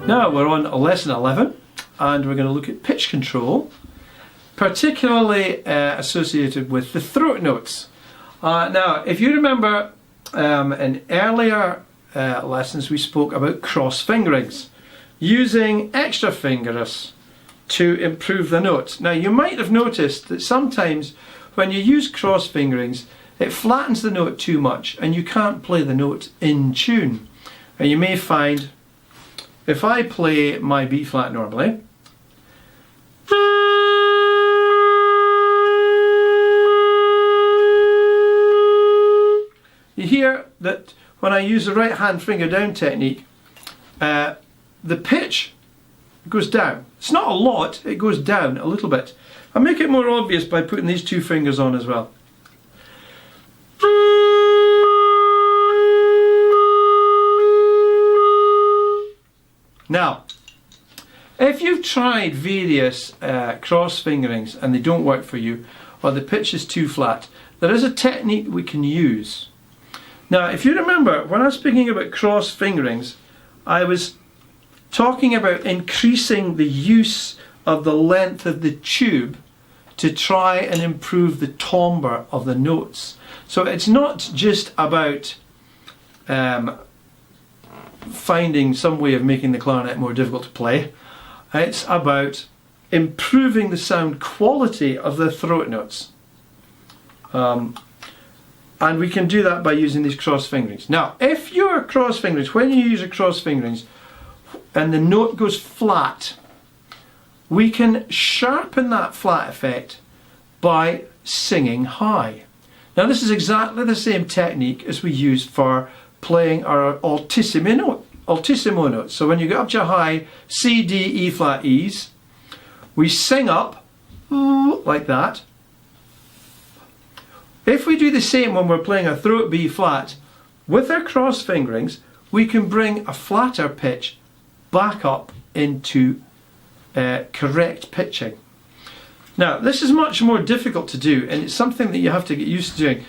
Now we're on lesson 11 and we're going to look at pitch control, particularly associated with the throat notes. Now if you remember in earlier lessons we spoke about cross fingerings, using extra fingers to improve the notes. Now you might have noticed that sometimes when you use cross fingerings it flattens the note too much and you can't play the note in tune. And you may find if I play my B flat normally, you hear that when I use the right hand finger down technique, the pitch goes down. It's not a lot, it goes down a little bit. I'll make it more obvious by putting these two fingers on as well. Now, if you've tried various cross fingerings and they don't work for you, or the pitch is too flat, there is a technique we can use. Now, if you remember, when I was speaking about cross fingerings, I was talking about increasing the use of the length of the tube to try and improve the timbre of the notes. So it's not just about finding some way of making the clarinet more difficult to play. It's about improving the sound quality of the throat notes. And we can do that by using these cross fingerings. Now, if your cross fingerings, when you use a cross fingerings and the note goes flat, we can sharpen that flat effect by singing high. Now this is exactly the same technique as we use for playing our altissimo notes. So when you get up to a high C, D, E flat E's, we sing up like that. If we do the same when we're playing a throat B flat, with our cross fingerings, we can bring a flatter pitch back up into correct pitching. Now this is much more difficult to do, and it's something that you have to get used to doing.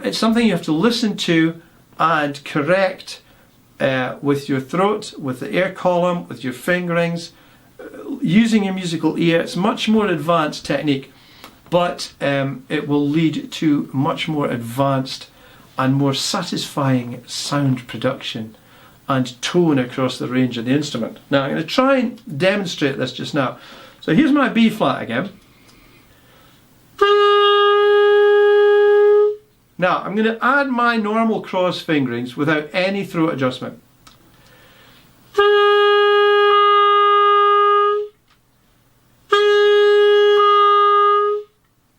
It's something you have to listen to and correct with your throat, with the air column, with your fingerings, using your musical ear. It's much more advanced technique, but it will lead to much more advanced and more satisfying sound production and tone across the range of the instrument. Now I'm going to try and demonstrate this just now. So here's my B flat again. Now I'm going to add my normal cross fingerings without any throat adjustment.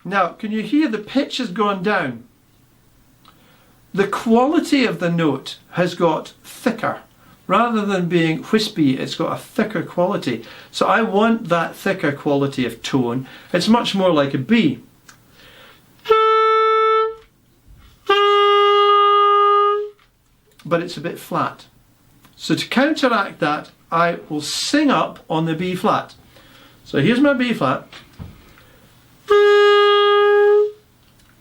Now can you hear the pitch has gone down? The quality of the note has got thicker. Rather than being wispy, it's got a thicker quality. So I want that thicker quality of tone. It's much more like a B. But it's a bit flat. So to counteract that, I will sing up on the B flat. So here's my B flat.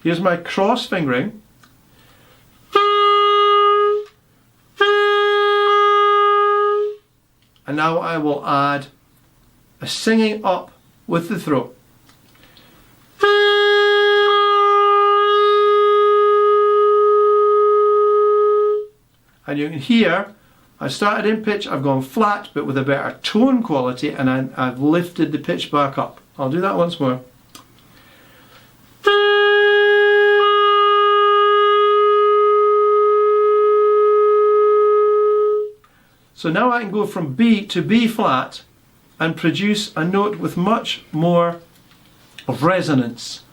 Here's my cross fingering. And now I will add a singing up with the throat. And you can hear I started in pitch, I've gone flat but with a better tone quality, and I've lifted the pitch back up. I'll do that once more. So now I can go from B to B flat and produce a note with much more of resonance.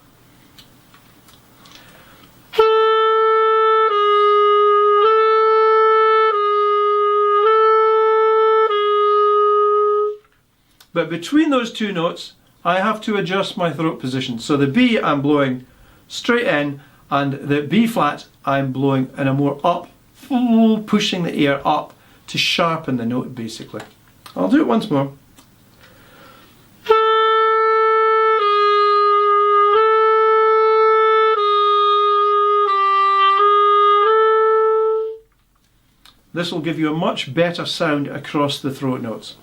But between those two notes, I have to adjust my throat position. So the B I'm blowing straight in, and the B flat I'm blowing in a more up, pushing the air up to sharpen the note basically. I'll do it once more. This will give you a much better sound across the throat notes.